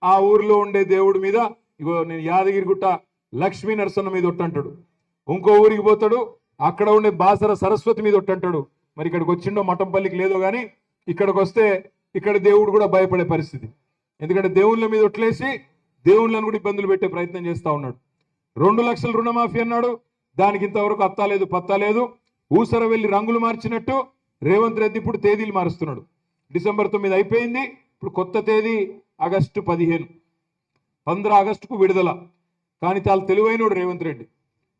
ఆ ఊర్లో ఉండే దేవుడి మీద ఇగో నేను యాదగిరిగుట్ట లక్ష్మీ నరసన్న మీద ఒట్టంటాడు. ఇంకో ఊరికి పోతాడు, అక్కడ ఉండే బాసర సరస్వతి మీద ఒట్టంటాడు. మరి ఇక్కడికి వచ్చిండో మఠంపల్లికి లేదో కానీ ఇక్కడికి వస్తే ఇక్కడ దేవుడు కూడా భయపడే పరిస్థితి. ఎందుకంటే దేవుళ్ళ మీద ఒట్లేసి దేవుళ్ళను కూడా ఇబ్బందులు పెట్టే ప్రయత్నం చేస్తూ ఉన్నాడు. 2 లక్షల రుణమాఫీ అన్నాడు, దానికి ఇంతవరకు అత్తాలేదు పత్తాలేదు. ఊసర వెళ్ళి రంగులు మార్చినట్టు రేవంత్ రెడ్డి ఇప్పుడు తేదీలు మారుస్తున్నాడు. డిసెంబర్ 9 అయిపోయింది, ఇప్పుడు కొత్త తేదీ ఆగస్టు 15, 15 ఆగస్టుకు విడుదల. కానీ చాలా తెలివైనోడు రేవంత్ రెడ్డి,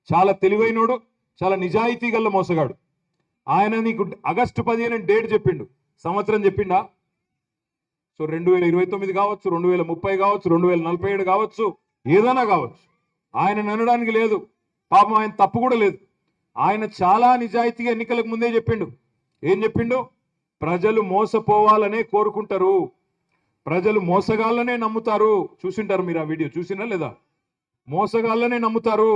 చాలా తెలివైనోడు, చాలా నిజాయితీ గల్ల మోసగాడు. ఆయన నీకు ఆగస్టు 15 డేట్ చెప్పిండు, సంవత్సరం చెప్పిండా? సో 2029 కావచ్చు, 2030 కావచ్చు, 2047 కావచ్చు, ఏదైనా కావచ్చు. ఆయన అనడానికి లేదు, పాపం ఆయన తప్పు కూడా లేదు. ఆయన చాలా నిజాయితీగా ఎన్నికలకు ముందే చెప్పిండు. ఏం చెప్పిండు? ప్రజలు మోసపోవాలనే కోరుకుంటారు, ప్రజలు మోసగాళ్ళనే నమ్ముతారు. చూసింటారు మీరు, ఆ వీడియో చూసినా లేదా? మోసగాళ్ళనే నమ్ముతారు,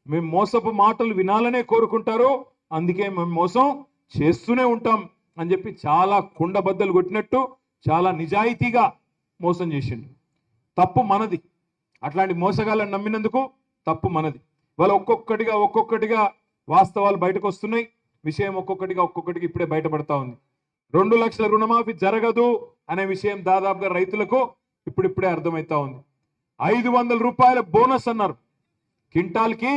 మేము మోసపు మాటలు వినాలనే కోరుకుంటారు, అందుకే మేము మోసం చేస్తూనే ఉంటాం అని చెప్పి చాలా కుండబద్దలు కొట్టినట్టు చాలా నిజాయితీగా మోసం చేసిండు. తప్పు మనది, అట్లాంటి మోసగాళ్ళని నమ్మినందుకు తప్పు మనది. వాళ్ళు ఒక్కొక్కటిగా వాస్తవాలు బయటకు వస్తున్నాయి, విషయం ఒక్కొక్కటికి ఇప్పుడే బయటపడతా ఉంది. 2 లక్షల రుణమాఫీ జరగదు అనే విషయం దాదాపుగా రైతులకు ఇప్పుడిప్పుడే అర్థమవుతా ఉంది. 500 రూపాయల బోనస్ అన్నారు, క్వింటాల్కి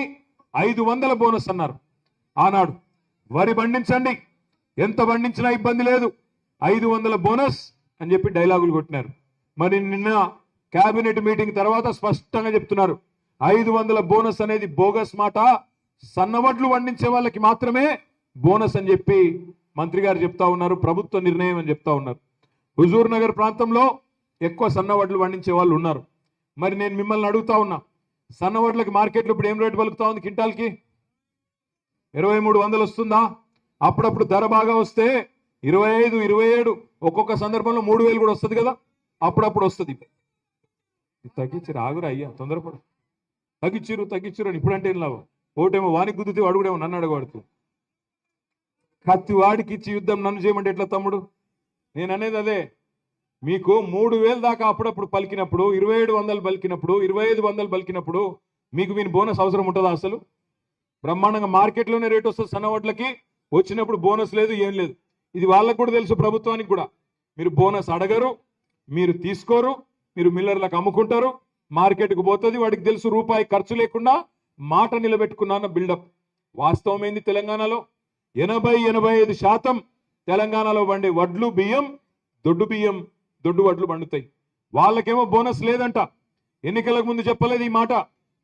500 బోనస్ అన్నారు. ఆనాడు వరి పండించండి, ఎంత పండించినా ఇబ్బంది లేదు, 500 బోనస్ అని చెప్పి డైలాగులు కొట్టినారు. మరి నిన్న కేబినెట్ మీటింగ్ తర్వాత స్పష్టంగా చెప్తున్నారు, 500 బోనస్ అనేది బోగస్ మాట, సన్నవడ్లు పండించే వాళ్ళకి మాత్రమే బోనస్ అని చెప్పి మంత్రి గారు చెప్తా ఉన్నారు, ప్రభుత్వ నిర్ణయం అని చెప్తా ఉన్నారు. హుజూర్ నగర్ ప్రాంతంలో ఎక్కువ సన్నవడ్లు పండించే వాళ్ళు ఉన్నారు. మరి నేను మిమ్మల్ని అడుగుతా ఉన్నా, సన్నవడ్లకి మార్కెట్లో ఇప్పుడు ఏం రేటు పలుకుతా ఉంది? క్వింటాల్కి 2300 వస్తుందా? అప్పుడప్పుడు ధర బాగా వస్తే 25, 27, ఒక్కొక్క సందర్భంలో 3000 కూడా వస్తుంది కదా, అప్పుడప్పుడు వస్తుంది. తగ్గించారు, ఆగురా అయ్యా, తొందరపడు. తగ్గించారు అని ఇప్పుడంటే ఏం లాభం? ఓటేమో వానికి గుద్దుతూ అడుగుడేమో నన్ను అడగబడుతూ, కత్తి వాడికి ఇచ్చి యుద్ధం నన్ను చేయమంటే ఎట్లా తమ్ముడు? నేను అనేది అదే, మీకు 3000 దాకా అప్పుడప్పుడు పలికినప్పుడు, 2700 పలికినప్పుడు, 2500 పలికినప్పుడు మీకు వీని బోనస్ అవసరం ఉంటుందా? అసలు బ్రహ్మాండంగా మార్కెట్లోనే రేట్ వస్తుంది సన్నవడ్లకి, వచ్చినప్పుడు బోనస్ లేదు, ఏం లేదు. ఇది వాళ్ళకు కూడా తెలుసు, ప్రభుత్వానికి కూడా. మీరు బోనస్ అడగరు, మీరు తీసుకోరు, మీరు మిల్లర్లకు అమ్ముకుంటారు, మార్కెట్కు పోతుంది, వాడికి తెలుసు రూపాయి ఖర్చు లేకుండా మాట నిలబెట్టుకున్న బిల్డప్. వాస్తవం ఏంది? తెలంగాణలో 80-85% తెలంగాణలో పండే వడ్లు బియ్యం, దొడ్డు వడ్లు పండుతాయి. వాళ్ళకేమో బోనస్ లేదంట. ఎన్నికలకు ముందు చెప్పలేదు ఈ మాట,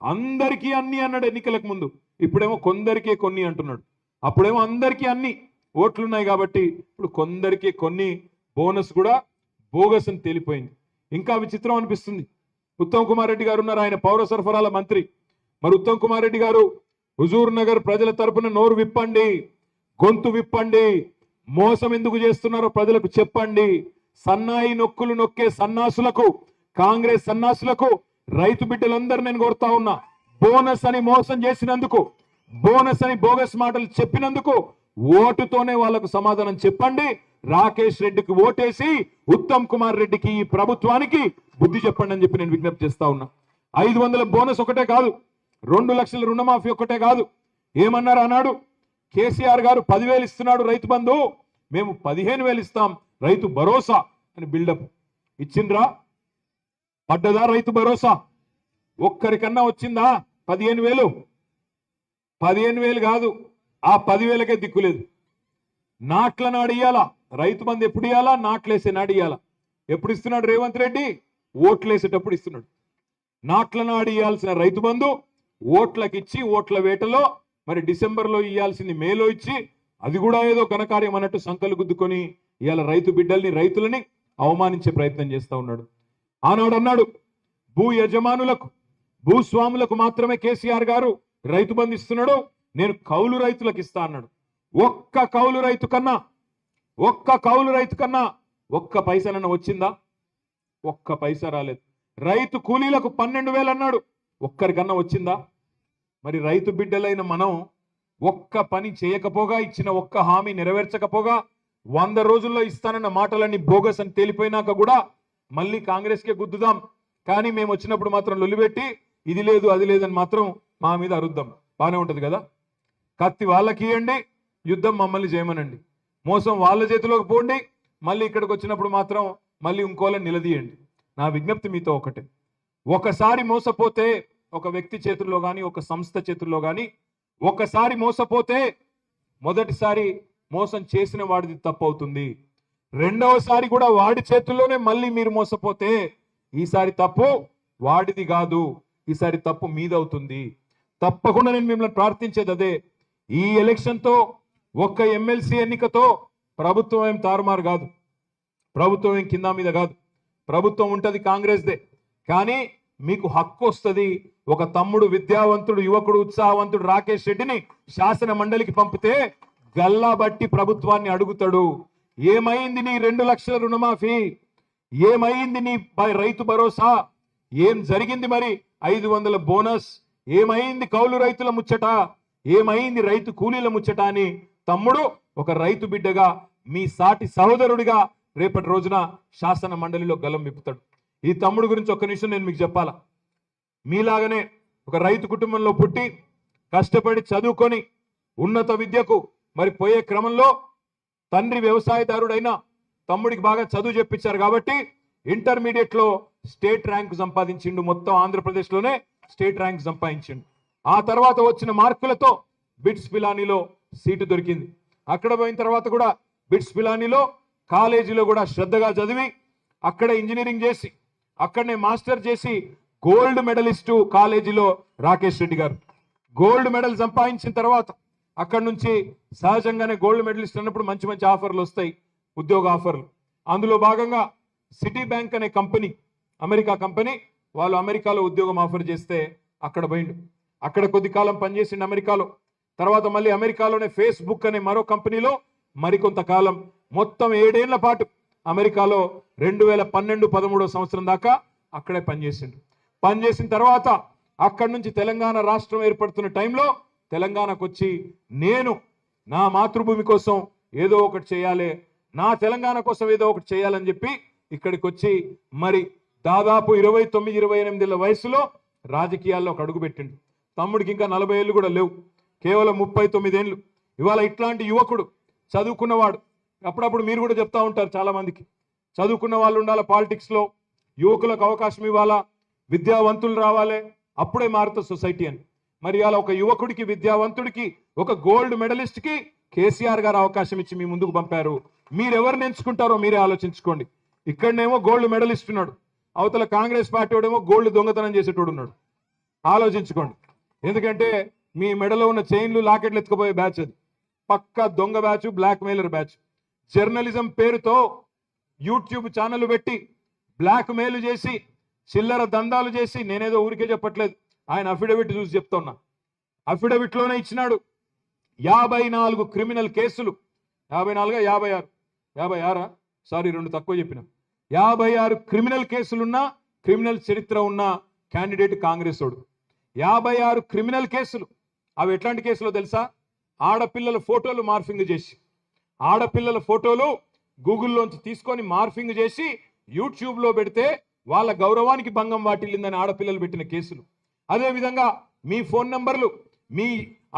అందరికీ అన్ని అన్నాడు ఎన్నికలకు ముందు. ఇప్పుడేమో కొందరికే కొన్ని అంటున్నాడు. అప్పుడేమో అందరికీ అన్ని ఓట్లున్నాయి కాబట్టి ఇప్పుడు కొందరికే కొన్ని, బోనస్ కూడా బోగస్ అని తేలిపోయింది. ఇంకా విచిత్రం అనిపిస్తుంది. ఉత్తమ్ కుమార్ రెడ్డి గారు ఉన్నారు, ఆయన పౌర సరఫరాల మంత్రి. మరి ఉత్తమ్ కుమార్ రెడ్డి గారు హుజూర్ నగర్ ప్రజల తరపున నోరు విప్పండి, గొంతు విప్పండి, మోసం ఎందుకు చేస్తున్నారో ప్రజలకు చెప్పండి. సన్నాయి నొక్కులు నొక్కే సన్నాసులకు, కాంగ్రెస్ సన్నాసులకు, రైతు బిడ్డలందరూ నేను కోరుతా ఉన్నా, బోనస్ అని మోసం చేసినందుకు, బోనస్ అని బోగస్ మాటలు చెప్పినందుకు ఓటుతోనే వాళ్లకు సమాధానం చెప్పండి. రాకేష్ రెడ్డికి ఓటేసి ఉత్తమ్ కుమార్ రెడ్డికి, ఈ ప్రభుత్వానికి బుద్ధి చెప్పండి అని చెప్పి నేను విజ్ఞప్తి చేస్తా ఉన్నా. 500 బోనస్ ఒకటే కాదు, 2 లక్షల రుణమాఫీ ఒకటే కాదు. ఏమన్నారు అన్నాడు? కేసీఆర్ గారు 10,000 ఇస్తున్నాడు రైతు బంధు, మేము 15,000 ఇస్తాం రైతు భరోసా అని బిల్డప్ ఇచ్చిండ్రా? పడ్డదా రైతు భరోసా? ఒక్కరికన్నా వచ్చిందా? 15,000? 15,000 కాదు, ఆ 10,000కే దిక్కులేదు. నాట్ల నాడు ఇయ్యాలా రైతు బంధు, ఎప్పుడు ఇయ్యాలా? నాట్లేసే నాడు ఇయ్యాలా. ఎప్పుడు ఇస్తున్నాడు రేవంత్ రెడ్డి? ఓట్లేసేటప్పుడు ఇస్తున్నాడు. నాట్ల నాడు ఇయ్యాల్సిన రైతు బంధు ఓట్లకి ఇచ్చి, ఓట్ల వేటలో మరి డిసెంబర్లో ఇయ్యాల్సింది మేలో ఇచ్చి, అది కూడా ఏదో ఘనకార్యం అన్నట్టు సంకలు గుద్దుకొని ఇవాళ రైతు బిడ్డల్ని, రైతులని అవమానించే ప్రయత్నం చేస్తా ఉన్నాడు. ఆనాడు అన్నాడు, భూ యజమానులకు, భూస్వాములకు మాత్రమే కేసీఆర్ గారు రైతు బంధు ఇస్తున్నాడు, నేను కౌలు రైతులకు ఇస్తా అన్నాడు. ఒక్క కౌలు రైతు కన్నా ఒక్క పైసనన్నా వచ్చిందా? ఒక్క పైసా రాలేదు. రైతు కూలీలకు 12,000 అన్నాడు, ఒక్కరికన్నా వచ్చిందా? మరి రైతు బిడ్డలైన మనం ఒక్క పని చేయకపోగా, ఇచ్చిన ఒక్క హామీ నెరవేర్చకపోగా, 100 రోజుల్లో ఇస్తానన్న మాటలన్నీ బోగస్ అని తేలిపోయినాక కూడా మళ్ళీ కాంగ్రెస్కే గుద్దుదాం, కానీ మేము వచ్చినప్పుడు మాత్రం లొల్లిపెట్టి ఇది లేదు అది లేదని మాత్రం మా మీద అరుద్దాం. బాగానే ఉంటుంది కదా. కత్తి వాళ్ళకి ఇవ్వండి, యుద్ధం మమ్మల్ని చేయమనండి. మోసం వాళ్ళ చేతిలోకి పోండి, మళ్ళీ ఇక్కడికి వచ్చినప్పుడు మాత్రం మళ్ళీ ఇంకోళ్ళని నిలదీయండి. నా విజ్ఞప్తి మీతో ఒకటే, ఒకసారి మోసపోతే ఒక వ్యక్తి చేతుల్లో కానీ ఒక సంస్థ చేతుల్లో కానీ ఒకసారి మోసపోతే మొదటిసారి మోసం చేసిన వాడిది తప్పు అవుతుంది. రెండవసారి కూడా వాడి చేతుల్లోనే మళ్ళీ మీరు మోసపోతే ఈసారి తప్పు వాడిది కాదు, ఈసారి తప్పు మీదవుతుంది. తప్పకుండా నేను మిమ్మల్ని ప్రార్థించేది అదే. ఈ ఎలక్షన్తో ఒక్క ఎమ్మెల్సీ ఎన్నికతో ప్రభుత్వం ఏం తారుమారు కాదు, ప్రభుత్వం ఏం కింద మీద కాదు. ప్రభుత్వం ఉంటుంది కాంగ్రెస్దే, కానీ మీకు హక్కు వస్తుంది. ఒక తమ్ముడు విద్యావంతుడు యువకుడు ఉత్సాహవంతుడు రాకేష్ రెడ్డిని శాసన మండలికి పంపితే గల్లా బట్టి ప్రభుత్వాన్ని అడుగుతాడు, ఏమైంది నీ 2 లక్షల రుణమాఫీ, ఏమైంది నీ రైతు భరోసా, ఏం జరిగింది మరి 500 బోనస్, ఏమైంది కౌలు రైతుల ముచ్చట, ఏమైంది రైతు కూలీల ముచ్చట అని తమ్ముడు ఒక రైతు బిడ్డగా మీ సాటి సహోదరుడిగా రేపటి రోజున శాసన మండలిలో గలం విప్పుతాడు. ఈ తమ్ముడు గురించి ఒక్క నిమిషం నేను మీకు చెప్పాలా. మీలాగనే ఒక రైతు కుటుంబంలో పుట్టి కష్టపడి చదువుకొని ఉన్నత విద్యకు మరి పోయే క్రమంలో తండ్రి వ్యవసాయదారుడైనా తమ్ముడికి బాగా చదువు చెప్పించారు కాబట్టి ఇంటర్మీడియట్ లో స్టేట్ ర్యాంక్ సంపాదించిండు. మొత్తం ఆంధ్రప్రదేశ్లోనే స్టేట్ ర్యాంక్ సంపాదించిండు. ఆ తర్వాత వచ్చిన మార్కులతో బిట్స్ పిలానీలో సీటు దొరికింది. అక్కడ పోయిన తర్వాత కూడా బిట్స్ పిలానీలో కాలేజీలో కూడా శ్రద్ధగా చదివి అక్కడే ఇంజనీరింగ్ చేసి అక్కడనే మాస్టర్ చేసి గోల్డ్ మెడలిస్టు కాలేజీలో రాకేష్ రెడ్డి గారు గోల్డ్ మెడల్ సంపాదించిన తర్వాత అక్కడ నుంచి సహజంగానే గోల్డ్ మెడలిస్ట్ అన్నప్పుడు మంచి మంచి ఆఫర్లు వస్తాయి, ఉద్యోగ ఆఫర్లు. అందులో భాగంగా సిటీ బ్యాంక్ అనే కంపెనీ, అమెరికా కంపెనీ, వాళ్ళు అమెరికాలో ఉద్యోగం ఆఫర్ చేస్తే అక్కడ పోయిండు. అక్కడ కొద్ది కాలం పనిచేసిండు అమెరికాలో. తర్వాత మళ్ళీ అమెరికాలోనే ఫేస్బుక్ అనే మరో కంపెనీలో మరికొంతకాలం, మొత్తం 7 ఏళ్ల పాటు అమెరికాలో 2012-13 సంవత్సరం దాకా అక్కడే పనిచేసిండు. పనిచేసిన తర్వాత అక్కడి నుంచి తెలంగాణ రాష్ట్రం ఏర్పడుతున్న టైంలో తెలంగాణకు వచ్చి నేను నా మాతృభూమి కోసం ఏదో ఒకటి చేయాలి, నా తెలంగాణ కోసం ఏదో ఒకటి చేయాలని చెప్పి ఇక్కడికి వచ్చి మరి దాదాపు 29-28 ఏళ్ల వయసులో రాజకీయాల్లో ఒక అడుగు పెట్టిండు. తమ్ముడికి ఇంకా 40 ఏళ్ళు కూడా లేవు, కేవలం 39 ఏళ్ళు. ఇవాళ ఇట్లాంటి యువకుడు చదువుకున్నవాడు, అప్పుడప్పుడు మీరు కూడా చెప్తా ఉంటారు చాలా మందికి, చదువుకున్న వాళ్ళు ఉండాలి పాలిటిక్స్లో, యువకులకు అవకాశం ఇవ్వాలా, విద్యావంతులు రావాలి, అప్పుడే మారుతుంది సొసైటీ అని. మరి అలా ఒక యువకుడికి విద్యావంతుడికి ఒక గోల్డ్ మెడలిస్ట్కి కేసీఆర్ గారు అవకాశం ఇచ్చి మీ ముందుకు పంపారు. మీరెవరిని ఎంచుకుంటారో మీరే ఆలోచించుకోండి. ఇక్కడనేమో గోల్డ్ మెడలిస్ట్ ఉన్నాడు, అవతల కాంగ్రెస్ పార్టీ వాడేమో గోల్డ్ దొంగతనం చేసేటోడు ఉన్నాడు. ఆలోచించుకోండి. ఎందుకంటే మీ మెడలో ఉన్న చైన్లు లాకెట్లు ఎత్తుకుపోయే బ్యాచ్ అది, పక్కా దొంగ batch, blackmailer batch. Journalism పేరుతో యూట్యూబ్ ఛానల్ పెట్టి బ్లాక్ మెయిల్ చేసి చిల్లర దందాలు చేసి, నేనేదో ఊరికే చెప్పట్లేదు, ఆయన అఫిడవిట్ చూసి చెప్తున్నా. అఫిడవిట్లోనే ఇచ్చినాడు 54 క్రిమినల్ కేసులు, 54 56 సారీ 2 తక్కువ చెప్పిన, 56 క్రిమినల్ కేసులున్న క్రిమినల్ చరిత్ర ఉన్న క్యాండిడేట్ కాంగ్రెస్ వాడు. 56 క్రిమినల్ కేసులు. అవి ఎట్లాంటి కేసులో తెలుసా? ఆడపిల్లల ఫోటోలు మార్ఫింగ్ చేసి, ఆడపిల్లల ఫోటోలు గూగుల్లోంచి తీసుకొని మార్ఫింగ్ చేసి యూట్యూబ్లో పెడితే వాళ్ళ గౌరవానికి భంగం వాటిల్లిందని ఆడపిల్లలు పెట్టిన కేసులు. అదేవిధంగా మీ ఫోన్ నంబర్లు మీ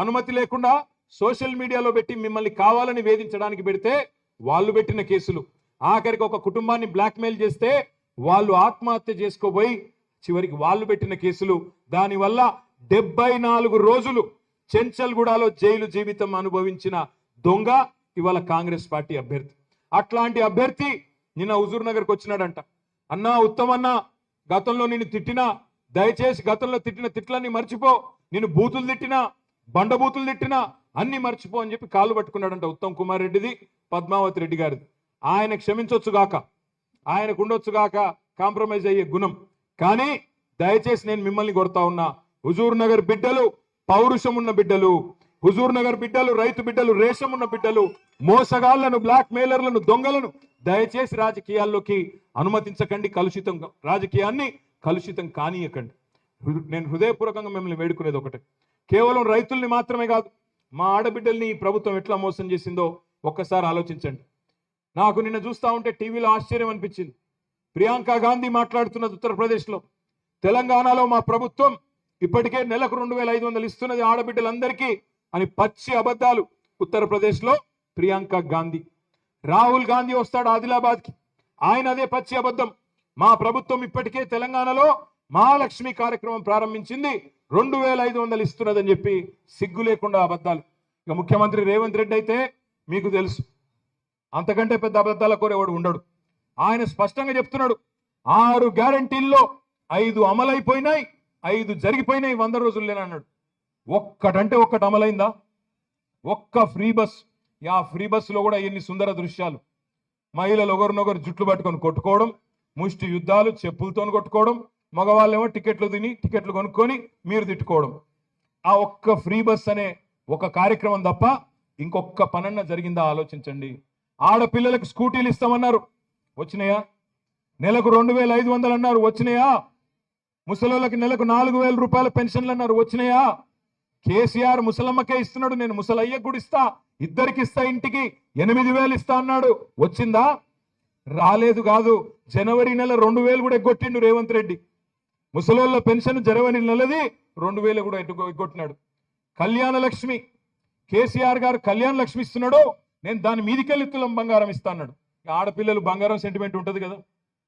అనుమతి లేకుండా సోషల్ మీడియాలో పెట్టి మిమ్మల్ని కావాలని వేధించడానికి పెడితే వాళ్ళు పెట్టిన కేసులు. ఆఖరికి ఒక కుటుంబాన్ని బ్లాక్మెయిల్ చేస్తే వాళ్ళు ఆత్మహత్య చేసుకోబోయి చివరికి వాళ్ళు పెట్టిన కేసులు. దానివల్ల 74 రోజులు చెంచల్గూడలో జైలు జీవితం అనుభవించిన దొంగ ఇవాళ కాంగ్రెస్ పార్టీ అభ్యర్థి. అట్లాంటి అభ్యర్థి నిన్న హుజూర్ నగర్కి వచ్చినాడంట. అన్నా ఉత్తమన్నా, గతంలో నిన్ను తిట్టినా, దయచేసి గతంలో తిట్టిన తిట్లన్నీ మర్చిపో, నేను బూతులు తిట్టినా, బండబూతులు తిట్టినా అన్ని మర్చిపో అని చెప్పి కాళ్ళు పట్టుకున్నాడంట. ఉత్తమ్ కుమార్ రెడ్డిది, పద్మావతి రెడ్డి గారిది. ఆయన క్షమించొచ్చు గాక, ఆయనకు ఉండొచ్చు గాక కాంప్రమైజ్ అయ్యే గుణం. కానీ దయచేసి నేను మిమ్మల్ని కొడతా ఉన్నా, హుజూర్ నగర్ బిడ్డలు పౌరుషం ఉన్న బిడ్డలు, హుజూర్ నగర్ బిడ్డలు రైతు బిడ్డలు, రేషం ఉన్న బిడ్డలు, మోసగాళ్లను, బ్లాక్ మెయిలర్లను, దొంగలను దయచేసి రాజకీయాల్లోకి అనుమతించకండి. కలుషితం రాజకీయాన్ని కలుషితం కానీయకండి. నేను హృదయపూర్వకంగా మిమ్మల్ని వేడుకునేది ఒకటే, కేవలం రైతుల్ని మాత్రమే కాదు, మా ఆడబిడ్డల్ని ఈ ప్రభుత్వం ఎట్లా మోసం చేసిందో ఒక్కసారి ఆలోచించండి. నాకు నిన్న చూస్తా ఉంటే టీవీలో ఆశ్చర్యం అనిపించింది. ప్రియాంక గాంధీ మాట్లాడుతున్నది ఉత్తరప్రదేశ్లో. తెలంగాణలో మా ప్రభుత్వం ఇప్పటికే నెలకు 2,500 ఇస్తున్నది ఆడబిడ్డలందరికీ అని పచ్చి అబద్ధాలు. ఉత్తరప్రదేశ్లో ప్రియాంక గాంధీ, రాహుల్ గాంధీ వస్తాడు ఆదిలాబాద్కి, ఆయన అదే పచ్చి అబద్ధం. మా ప్రభుత్వం ఇప్పటికే తెలంగాణలో మహాలక్ష్మి కార్యక్రమం ప్రారంభించింది, 2,500 ఇస్తున్నదని చెప్పి సిగ్గు లేకుండా అబద్ధాలు. ఇక ముఖ్యమంత్రి రేవంత్ రెడ్డి అయితే మీకు తెలుసు, అంతకంటే పెద్ద అబద్ధాల కోరేవాడు ఉండడు. ఆయన స్పష్టంగా చెప్తున్నాడు, 6 గ్యారంటీల్లో 5 అమలైపోయినాయి, 5 జరిగిపోయినాయి 100 రోజుల్లోనన్నాడు. ఒక్కటంటే ఒక్కటి అమలైందా? ఒక్క ఫ్రీ బస్. ఆ ఫ్రీ బస్సులో కూడా ఎన్ని సుందర దృశ్యాలు. మహిళలు ఒకరినొకరు జుట్లు పట్టుకొని కొట్టుకోవడం, ముష్టి యుద్ధాలు, చెప్పులతో కొట్టుకోవడం, మగవాళ్ళేమో టికెట్లు కొనుక్కొని మీరు తిట్టుకోవడం. ఆ ఒక్క ఫ్రీ బస్ అనే ఒక కార్యక్రమం తప్ప ఇంకొక పనన్న జరిగిందా ఆలోచించండి. ఆడపిల్లలకు స్కూటీలు ఇస్తామన్నారు, వచ్చినాయా? నెలకు 2,500 అన్నారు, వచ్చినాయా? ముసలోళ్ళకి నెలకు 4,000 రూపాయల పెన్షన్లు అన్నారు, వచ్చినాయా? కేసీఆర్ ముసలమ్మకే ఇస్తున్నాడు, నేను ముసలయ్యకు కూడా ఇస్తా, ఇద్దరికి ఇస్తా, ఇంటికి 8,000 ఇస్తా అన్నాడు, వచ్చిందా? రాలేదు. కాదు, జనవరి నెల 2,000 కూడా ఎగ్గొట్టిండు రేవంత్ రెడ్డి. ముసలోళ్ళ పెన్షన్ జనవరి నెలది 2,000 కూడా ఎగ్గొట్టినాడు. కళ్యాణ లక్ష్మి, కేసీఆర్ గారు కళ్యాణ లక్ష్మి ఇస్తున్నాడు, నేను దాని మీదికెళ్ళి తులం బంగారం ఇస్తా అన్నాడు. ఆడపిల్లలు బంగారం సెంటిమెంట్ ఉంటుంది కదా,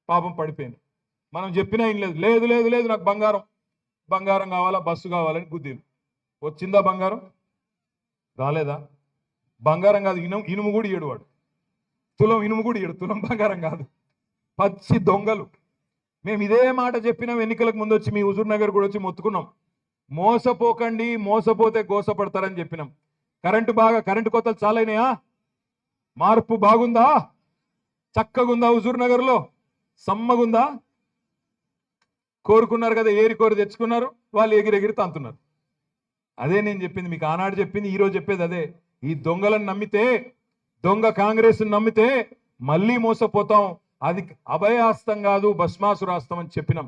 పాపం పడిపోయింది. మనం చెప్పినా ఏం లేదు, లేదు లేదు లేదు నాకు బంగారం కావాలా, బస్సు కావాలని గుద్దీలు. వచ్చిందా బంగారం? రాలేదా? బంగారం కాదు, ఇనుము కూడా ఇయ్యడు వాడు, తులం ఇనుము కూడా ఇయ్యడు, తులం బంగారం కాదు. పచ్చి దొంగలు. మేము ఇదే మాట చెప్పినాం, ఎన్నికలకు ముందు వచ్చి మీ హుజూర్ నగర్ కూడా వచ్చి మొత్తుకున్నాం, మోసపోకండి, మోసపోతే గోసపడతారని చెప్పినాం. కరెంటు కోతలు చాలైనాయా? మార్పు బాగుందా? చక్కగుందా? హుజూర్ నగర్లో సమ్మగుందా? కోరుకున్నారు కదా, ఏరి కోరి తెచ్చుకున్నారు, వాళ్ళు ఎగిరెగిరి తంతున్నారు. అదే నేను చెప్పింది మీకు, ఆనాడు చెప్పింది, ఈరోజు చెప్పేది అదే. ఈ దొంగలను నమ్మితే, దొంగ కాంగ్రెస్ నమ్మితే మళ్ళీ మోసపోతాం. అది అభయాస్తం కాదు, భస్మాసురాస్తం అని చెప్పినాం.